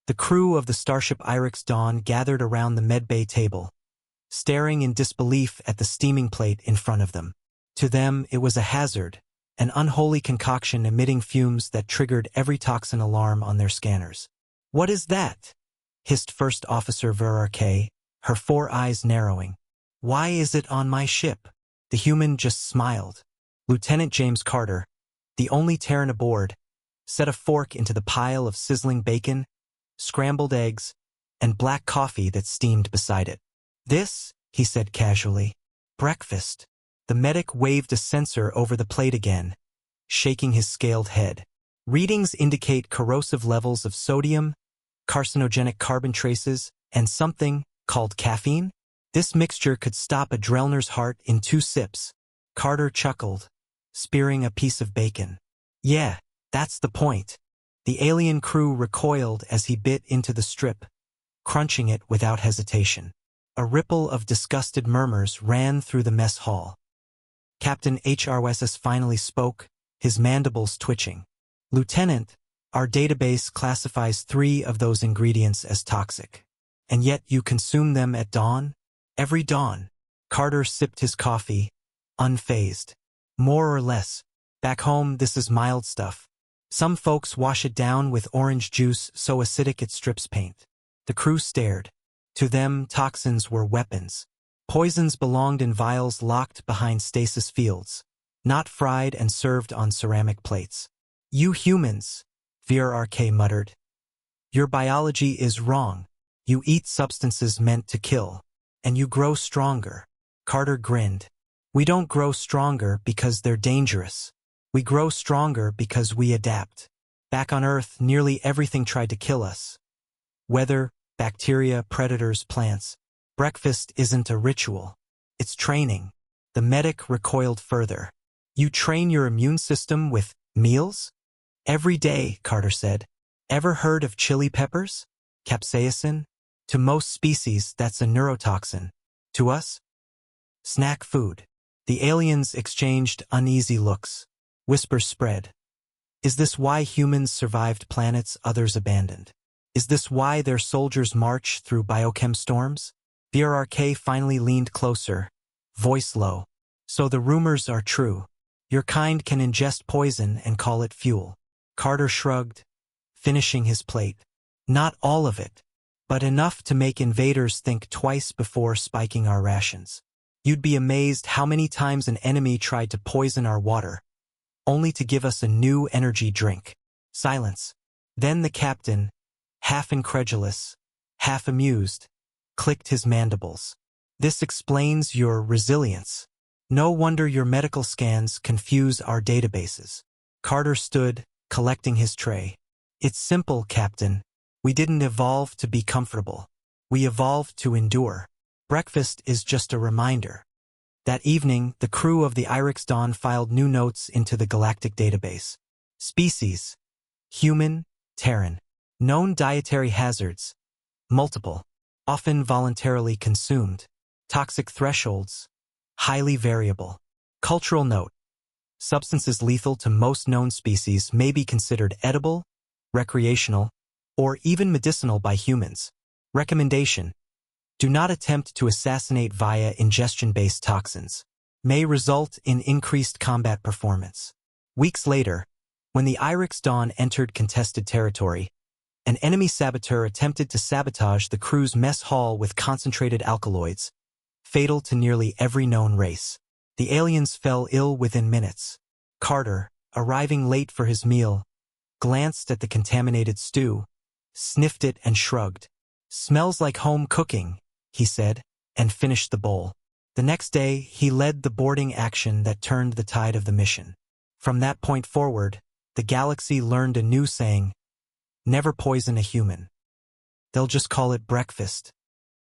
The crew of the starship Irex Dawn gathered around the medbay table, staring in disbelief at the steaming plate in front of them. To them, it was a hazard, an unholy concoction emitting fumes that triggered every toxin alarm on their scanners. "What is that?" hissed First Officer Verarque, her 4 eyes narrowing. "Why is it on my ship?" The human just smiled. Lieutenant James Carter, the only Terran aboard, set a fork into the pile of sizzling bacon, scrambled eggs, and black coffee that steamed beside it. "This," he said casually, "breakfast." The medic waved a sensor over the plate again, shaking his scaled head. Readings indicate corrosive levels of sodium, carcinogenic carbon traces, and something called caffeine. This mixture could stop a Drellner's heart in 2 sips. Carter chuckled, spearing a piece of bacon. "Yeah, that's the point." The alien crew recoiled as he bit into the strip, crunching it without hesitation. A ripple of disgusted murmurs ran through the mess hall. Captain HRSS finally spoke, his mandibles twitching. "Lieutenant, our database classifies 3 of those ingredients as toxic. And yet you consume them at dawn? Every dawn." Carter sipped his coffee, unfazed. "More or less. Back home, this is mild stuff. Some folks wash it down with orange juice so acidic it strips paint." The crew stared. To them, toxins were weapons. Poisons belonged in vials locked behind stasis fields, not fried and served on ceramic plates. "You humans," Verarque muttered. "Your biology is wrong. You eat substances meant to kill, and you grow stronger." Carter grinned. "We don't grow stronger because they're dangerous. We grow stronger because we adapt. Back on Earth, nearly everything tried to kill us. Weather, bacteria, predators, plants. Breakfast isn't a ritual. It's training." The medic recoiled further. "You train your immune system with meals?" "Every day," Carter said. "Ever heard of chili peppers? Capsaicin? To most species, that's a neurotoxin. To us? Snack food." The aliens exchanged uneasy looks. Whispers spread. "Is this why humans survived planets others abandoned? Is this why their soldiers march through biochem storms?" Verarque finally leaned closer, voice low. "So the rumors are true. Your kind can ingest poison and call it fuel." Carter shrugged, finishing his plate. "Not all of it, but enough to make invaders think twice before spiking our rations. You'd be amazed how many times an enemy tried to poison our water, only to give us a new energy drink." Silence. Then the captain, half incredulous, half amused, clicked his mandibles. "This explains your resilience. No wonder your medical scans confuse our databases." Carter stood, collecting his tray. "It's simple, Captain. We didn't evolve to be comfortable. We evolved to endure. Breakfast is just a reminder." That evening, the crew of the Irex Dawn filed new notes into the galactic database. Species: human, Terran. Known dietary hazards: multiple. Often voluntarily consumed. Toxic thresholds: highly variable. Cultural note: substances lethal to most known species may be considered edible, recreational, or even medicinal by humans. Recommendation: do not attempt to assassinate via ingestion-based toxins. May result in increased combat performance. Weeks later, when the Irex Dawn entered contested territory, an enemy saboteur attempted to sabotage the crew's mess hall with concentrated alkaloids, fatal to nearly every known race. The aliens fell ill within minutes. Carter, arriving late for his meal, glanced at the contaminated stew, sniffed it and shrugged. "Smells like home cooking," he said, and finished the bowl. The next day, he led the boarding action that turned the tide of the mission. From that point forward, the galaxy learned a new saying: never poison a human. They'll just call it breakfast.